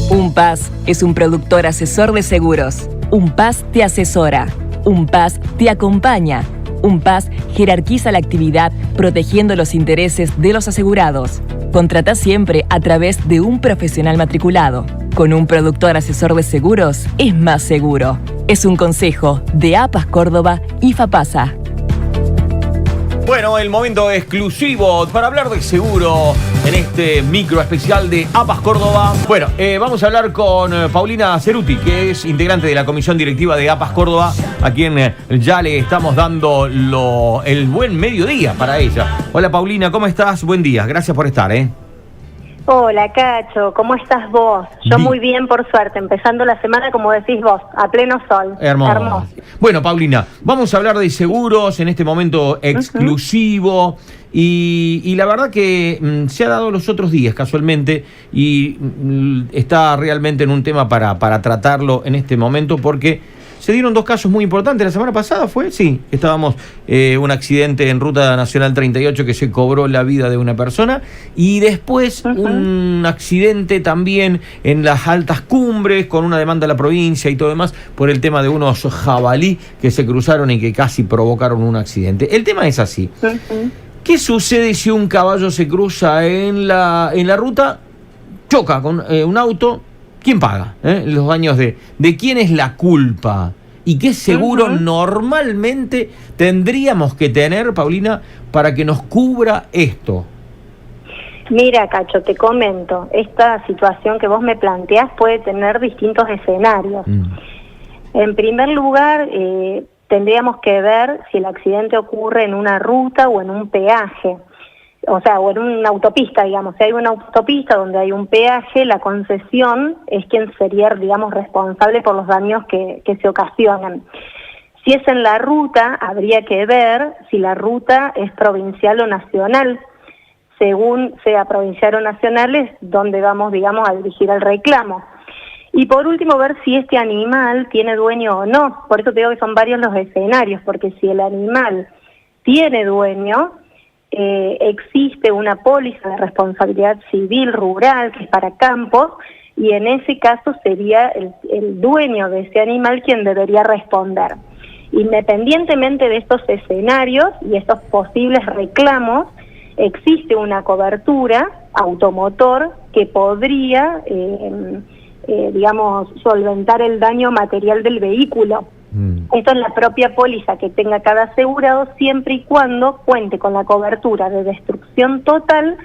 UNPAS es un productor asesor de seguros. UNPAS te asesora. UNPAS te acompaña. UNPAS jerarquiza la actividad protegiendo los intereses de los asegurados. Contrata siempre a través de un profesional matriculado. Con un productor asesor de seguros es más seguro. Es un consejo de APAS Córdoba y FAPASA. Bueno, el momento exclusivo para hablar de seguro en este micro especial de APAS Córdoba. Bueno, vamos a hablar con Paulina Ceruti, que es integrante de la comisión directiva de APAS Córdoba, a quien ya le estamos dando el buen mediodía para ella. Hola Paulina, ¿cómo estás? Buen día, gracias por estar, Hola Cacho, ¿cómo estás vos? Yo muy bien, por suerte, empezando la semana como decís vos, a pleno sol. Hermoso. Bueno, Paulina, vamos a hablar de seguros en este momento exclusivo y la verdad que se ha dado los otros días casualmente y está realmente en un tema para tratarlo en este momento porque se dieron dos casos muy importantes. La semana pasada fue, sí, estábamos un accidente en Ruta Nacional 38 que se cobró la vida de una persona y después un accidente también en las altas cumbres con una demanda a la provincia y todo demás por el tema de unos jabalí que se cruzaron y que casi provocaron un accidente. El tema es así. ¿Qué sucede si un caballo se cruza en la ruta, choca con un auto? ¿Quién paga los daños de quién es la culpa? ¿Y qué seguro normalmente tendríamos que tener, Paulina, para que nos cubra esto? Mira, Cacho, te comento, esta situación que vos me planteás puede tener distintos escenarios. En primer lugar, tendríamos que ver si el accidente ocurre en una ruta o en un peaje. O sea, o en una autopista, digamos. Si hay una autopista donde hay un peaje, la concesión es quien sería, digamos, responsable por los daños que se ocasionan. Si es en la ruta, habría que ver si la ruta es provincial o nacional. Según sea provincial o nacional es donde vamos, digamos, a dirigir el reclamo. Y por último, ver si este animal tiene dueño o no. Por eso te digo que son varios los escenarios, porque si el animal tiene dueño, existe una póliza de responsabilidad civil rural que es para campos y en ese caso sería el dueño de ese animal quien debería responder. Independientemente de estos escenarios y estos posibles reclamos, existe una cobertura automotor que podría, digamos, solventar el daño material del vehículo. Esto es la propia póliza que tenga cada asegurado siempre y cuando cuente con la cobertura de destrucción total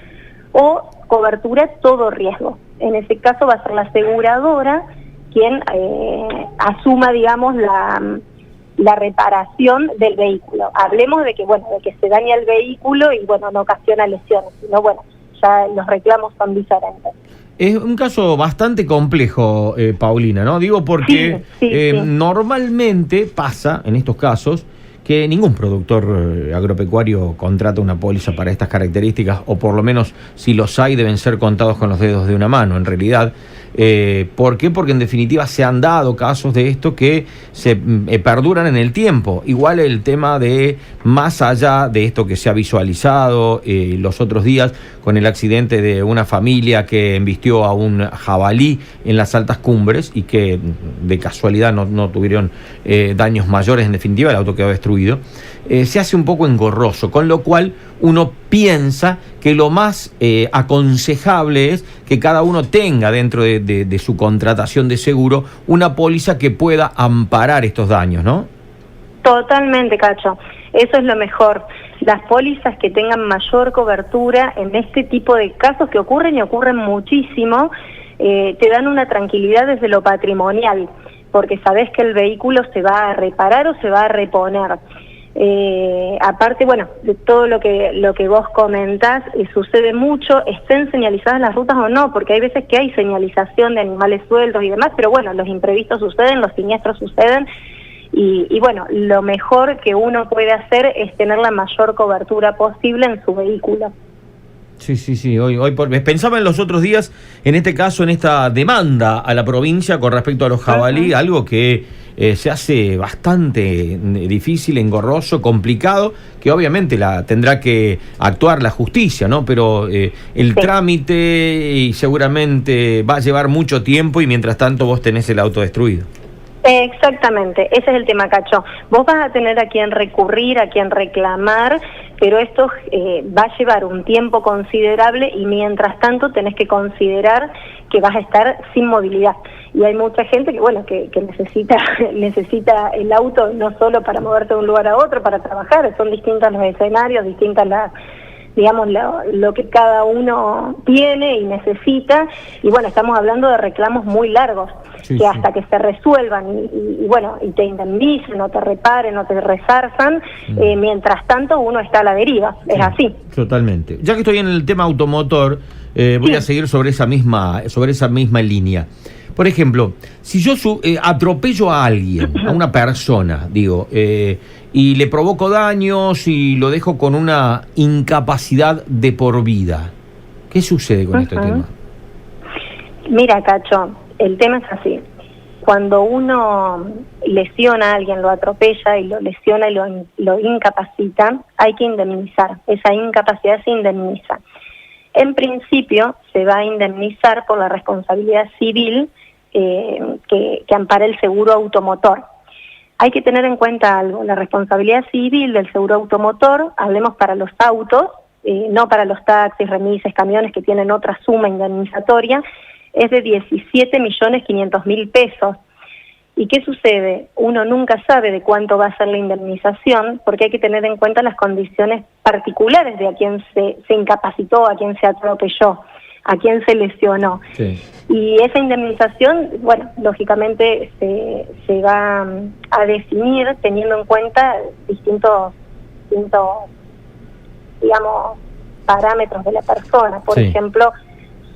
o cobertura todo riesgo. En ese caso va a ser la aseguradora quien asuma, digamos, la reparación del vehículo. Hablemos de que, bueno, de que se daña el vehículo y, bueno, no ocasiona lesiones, sino, bueno, ya los reclamos son diferentes. Es un caso bastante complejo, Paulina, ¿no? Digo porque sí. Normalmente pasa, en estos casos, que ningún productor agropecuario contrata una póliza para estas características, o por lo menos, si los hay, deben ser contados con los dedos de una mano, en realidad. ¿Por qué? Porque en definitiva se han dado casos de esto que se perduran en el tiempo. Igual el tema de, más allá de esto que se ha visualizado los otros días con el accidente de una familia que embistió a un jabalí en las altas cumbres y que de casualidad no tuvieron daños mayores, en definitiva el auto quedó destruido, se hace un poco engorroso, con lo cual uno piensa que lo más aconsejable es que cada uno tenga dentro de su contratación de seguro una póliza que pueda amparar estos daños, ¿no? Totalmente, Cacho. Eso es lo mejor. Las pólizas que tengan mayor cobertura en este tipo de casos que ocurren y ocurren muchísimo, te dan una tranquilidad desde lo patrimonial, porque sabés que el vehículo se va a reparar o se va a reponer. Aparte, bueno, de todo lo que vos comentás, sucede mucho, estén señalizadas las rutas o no, porque hay veces que hay señalización de animales sueltos y demás, pero bueno, los imprevistos suceden, los siniestros suceden, y bueno, lo mejor que uno puede hacer es tener la mayor cobertura posible en su vehículo. Sí. Pensaba en los otros días, en este caso, en esta demanda a la provincia con respecto a los jabalí, algo que se hace bastante difícil, engorroso, complicado, que obviamente tendrá que actuar la justicia, ¿no? Pero el trámite y seguramente va a llevar mucho tiempo y mientras tanto vos tenés el auto destruido. Exactamente, ese es el tema, Cacho. Vos vas a tener a quien recurrir, a quien reclamar, pero esto va a llevar un tiempo considerable y mientras tanto tenés que considerar que vas a estar sin movilidad. Y hay mucha gente que, bueno, que necesita el auto no solo para moverte de un lugar a otro, para trabajar, son distintos los escenarios, distintas digamos, lo que cada uno tiene y necesita, y bueno, estamos hablando de reclamos muy largos, que hasta que se resuelvan y bueno, y te indemnicen, o te reparen, o te resarcan, mientras tanto uno está a la deriva, es así. Totalmente. Ya que estoy en el tema automotor, voy a seguir sobre esa misma línea. Por ejemplo, si yo atropello a alguien, a una persona, y le provoco daños y lo dejo con una incapacidad de por vida, ¿qué sucede con este tema? Mira, Cacho, el tema es así. Cuando uno lesiona a alguien, lo atropella y lo lesiona y lo incapacita, hay que indemnizar. Esa incapacidad se indemniza. En principio, se va a indemnizar por la responsabilidad civil que ampara el seguro automotor. Hay que tener en cuenta algo, la responsabilidad civil del seguro automotor, hablemos para los autos, no para los taxis, remises, camiones que tienen otra suma indemnizatoria, es de 17.500.000 pesos. ¿Y qué sucede? Uno nunca sabe de cuánto va a ser la indemnización porque hay que tener en cuenta las condiciones particulares de a quién se incapacitó, a quién se atropelló, a quién se lesionó. Sí. Y esa indemnización, bueno, lógicamente se va a definir teniendo en cuenta distintos digamos, parámetros de la persona. Por ejemplo,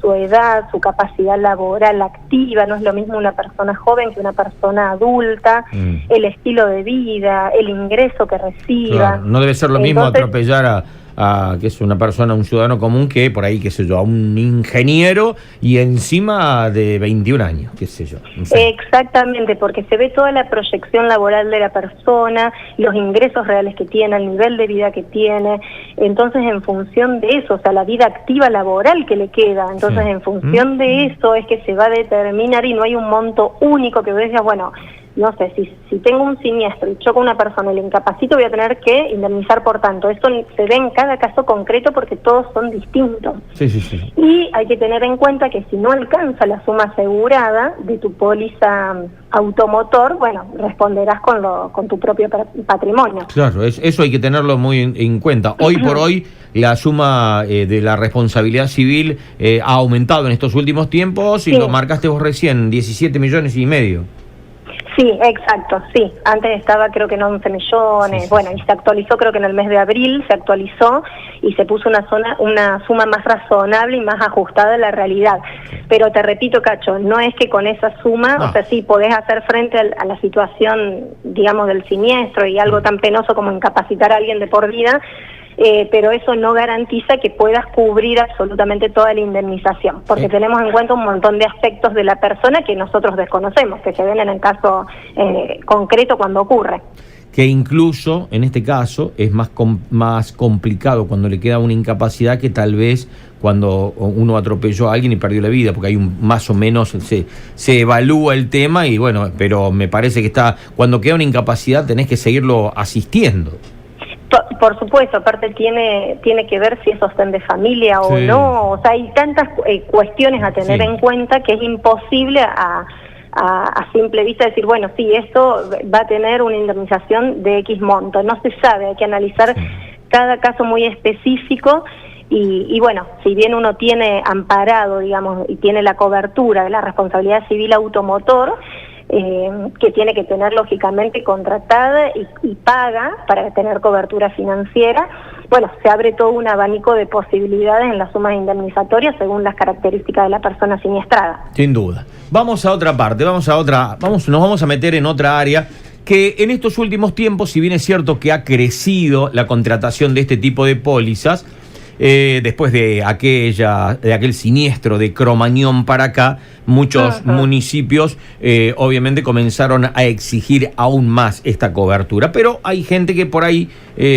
su edad, su capacidad laboral activa, no es lo mismo una persona joven que una persona adulta, el estilo de vida, el ingreso que reciba. Claro, no debe ser lo mismo atropellar a que es una persona, un ciudadano común, que por ahí, qué sé yo, a un ingeniero y encima de 21 años, qué sé yo. No sé. Exactamente, porque se ve toda la proyección laboral de la persona, los ingresos reales que tiene, el nivel de vida que tiene, entonces en función de eso, o sea, la vida activa laboral que le queda, entonces en función de eso es que se va a determinar y no hay un monto único que vos digas, bueno, no sé, si tengo un siniestro y choco a una persona y le incapacito, voy a tener que indemnizar por tanto. Esto se ve en cada caso concreto porque todos son distintos. Sí. Y hay que tener en cuenta que si no alcanza la suma asegurada de tu póliza automotor, bueno, responderás con tu propio patrimonio. Claro, eso hay que tenerlo muy en cuenta. Hoy por hoy, la suma de la responsabilidad civil ha aumentado en estos últimos tiempos y lo marcaste vos recién, 17,5 millones. Sí, exacto, sí. Antes estaba creo que en 11 millones, y se actualizó creo que en el mes de abril, se actualizó y se puso una suma más razonable y más ajustada a la realidad. Pero te repito, Cacho, no es que con esa suma, o sea, sí podés hacer frente a la situación, digamos, del siniestro y algo tan penoso como incapacitar a alguien de por vida, pero eso no garantiza que puedas cubrir absolutamente toda la indemnización, porque tenemos en cuenta un montón de aspectos de la persona que nosotros desconocemos, que se ven en el caso concreto cuando ocurre. Que incluso, en este caso, es más complicado cuando le queda una incapacidad que tal vez cuando uno atropelló a alguien y perdió la vida, porque hay más o menos, se evalúa el tema y bueno, pero me parece que cuando queda una incapacidad tenés que seguirlo asistiendo. Por supuesto, aparte tiene que ver si es sostén de familia o no, o sea, hay tantas cuestiones a tener en cuenta que es imposible a simple vista decir, bueno, sí, esto va a tener una indemnización de X monto, no se sabe, hay que analizar cada caso muy específico y bueno, si bien uno tiene amparado, digamos, y tiene la cobertura de la responsabilidad civil automotor, que tiene que tener lógicamente contratada y paga para tener cobertura financiera, bueno, se abre todo un abanico de posibilidades en las sumas indemnizatorias según las características de la persona siniestrada. Sin duda. Vamos a otra parte, nos vamos a meter en otra área que en estos últimos tiempos, si bien es cierto que ha crecido la contratación de este tipo de pólizas, después de aquel siniestro de Cromañón para acá, muchos municipios obviamente comenzaron a exigir aún más esta cobertura, pero hay gente que por ahí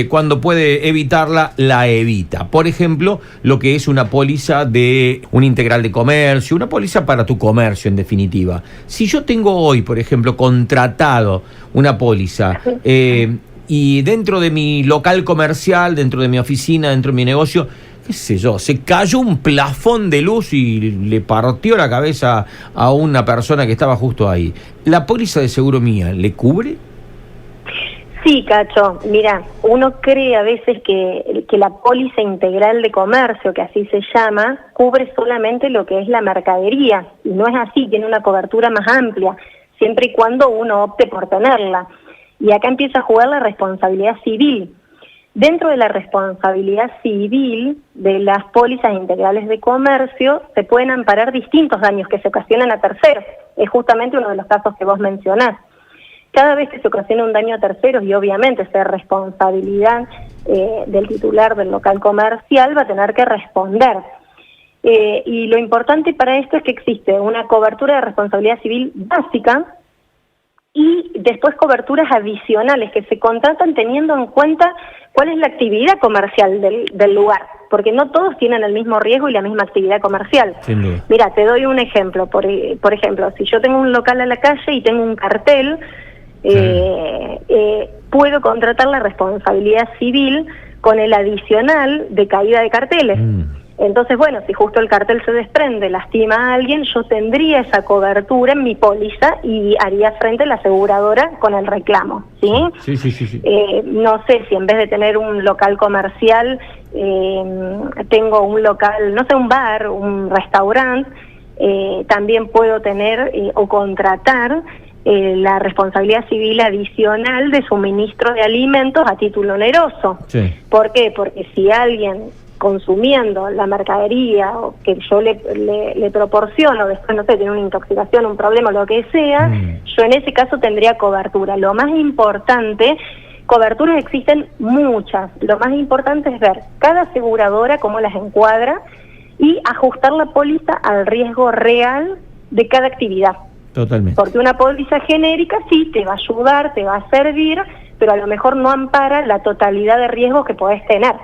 cuando puede evitarla, la evita. Por ejemplo, lo que es una póliza de un integral de comercio, una póliza para tu comercio en definitiva. Si yo tengo hoy, por ejemplo, contratado una póliza y dentro de mi local comercial, dentro de mi oficina, dentro de mi negocio, qué sé yo, se cayó un plafón de luz y le partió la cabeza a una persona que estaba justo ahí, ¿la póliza de seguro mía le cubre? Sí, Cacho, mira, uno cree a veces que la póliza integral de comercio, que así se llama, cubre solamente lo que es la mercadería, y no es así, tiene una cobertura más amplia, siempre y cuando uno opte por tenerla. Y acá empieza a jugar la responsabilidad civil. Dentro de la responsabilidad civil de las pólizas integrales de comercio se pueden amparar distintos daños que se ocasionan a terceros. Es justamente uno de los casos que vos mencionás. Cada vez que se ocasiona un daño a terceros, y obviamente es responsabilidad del titular del local comercial, va a tener que responder. Y lo importante para esto es que existe una cobertura de responsabilidad civil básica y después coberturas adicionales que se contratan teniendo en cuenta cuál es la actividad comercial del lugar, porque no todos tienen el mismo riesgo y la misma actividad comercial. Mira, te doy un ejemplo. Por ejemplo, si yo tengo un local a la calle y tengo un cartel, puedo contratar la responsabilidad civil con el adicional de caída de carteles. Entonces, bueno, si justo el cartel se desprende, lastima a alguien, yo tendría esa cobertura en mi póliza y haría frente a la aseguradora con el reclamo, ¿sí? Sí. No sé, si en vez de tener un local comercial, tengo un local, no sé, un bar, un restaurante, también puedo tener o contratar la responsabilidad civil adicional de suministro de alimentos a título oneroso. Sí. ¿Por qué? Porque si alguien consumiendo la mercadería o que yo le proporciono, después, no sé, tiene una intoxicación, un problema, lo que sea, yo en ese caso tendría cobertura. Lo más importante, coberturas existen muchas, lo más importante es ver cada aseguradora cómo las encuadra y ajustar la póliza al riesgo real de cada actividad. Totalmente. Porque una póliza genérica sí te va a ayudar, te va a servir, pero a lo mejor no ampara la totalidad de riesgos que podés tener.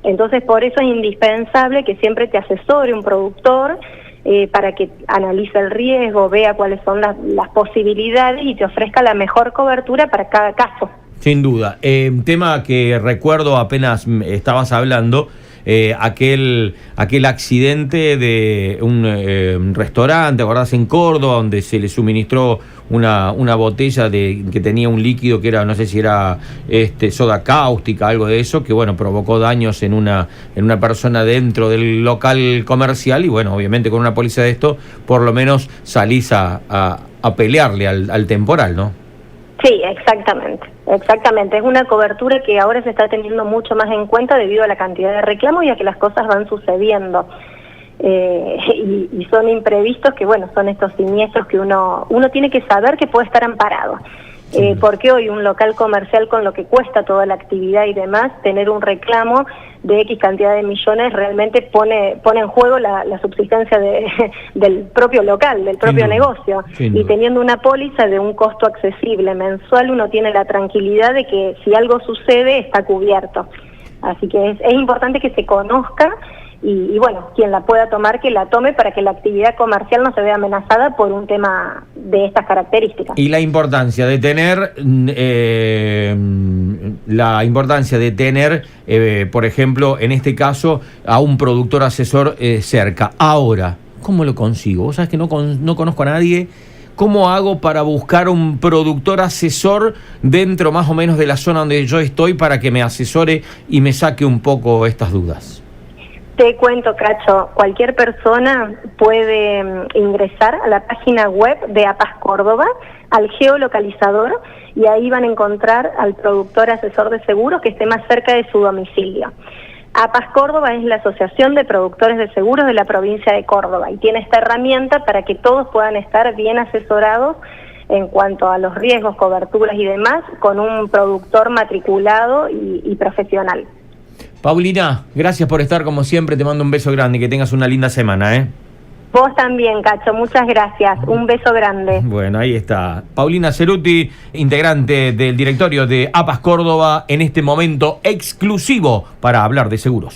Entonces, por eso es indispensable que siempre te asesore un productor para que analice el riesgo, vea cuáles son las posibilidades y te ofrezca la mejor cobertura para cada caso. Sin duda. Tema que recuerdo apenas estabas hablando, aquel accidente de un restaurante, ¿acordás? En Córdoba, donde se le suministró una botella que tenía un líquido que era, no sé si era soda cáustica, algo de eso, que bueno, provocó daños en una persona dentro del local comercial, y bueno, obviamente con una póliza de esto, por lo menos salís a pelearle al temporal, ¿no? Sí, exactamente. Es una cobertura que ahora se está teniendo mucho más en cuenta debido a la cantidad de reclamos y a que las cosas van sucediendo. Y son imprevistos que, bueno, son estos siniestros que uno tiene que saber que puede estar amparado. Porque hoy un local comercial, con lo que cuesta toda la actividad y demás, tener un reclamo de X cantidad de millones realmente pone en juego la subsistencia del propio local, del propio negocio. Y teniendo una póliza de un costo accesible mensual, uno tiene la tranquilidad de que si algo sucede está cubierto. Así que es importante que se conozca y bueno, quien la pueda tomar, que la tome para que la actividad comercial no se vea amenazada por un tema de estas características. Y la importancia de tener, por ejemplo, en este caso, a un productor asesor cerca. Ahora, ¿cómo lo consigo? Vos sabés que no conozco a nadie. ¿Cómo hago para buscar un productor asesor dentro más o menos de la zona donde yo estoy para que me asesore y me saque un poco estas dudas? Te cuento, Cacho, cualquier persona puede ingresar a la página web de APAS Córdoba, al geolocalizador, y ahí van a encontrar al productor asesor de seguros que esté más cerca de su domicilio. APAS Córdoba es la Asociación de Productores de Seguros de la provincia de Córdoba y tiene esta herramienta para que todos puedan estar bien asesorados en cuanto a los riesgos, coberturas y demás, con un productor matriculado y profesional. Paulina, gracias por estar como siempre, te mando un beso grande y que tengas una linda semana, ¿eh? Vos también, Cacho, muchas gracias. Un beso grande. Bueno, ahí está. Paulina Ceruti, integrante del directorio de APAS Córdoba, en este momento exclusivo para hablar de seguros.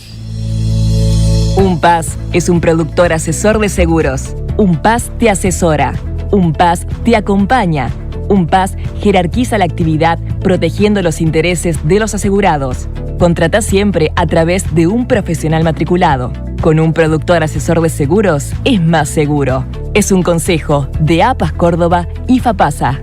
UNPAS es un productor asesor de seguros. UNPAS te asesora. UNPAS te acompaña. UNPAS jerarquiza la actividad protegiendo los intereses de los asegurados. Contrata siempre a través de un profesional matriculado. Con un productor asesor de seguros es más seguro. Es un consejo de APAS Córdoba y FAPASA.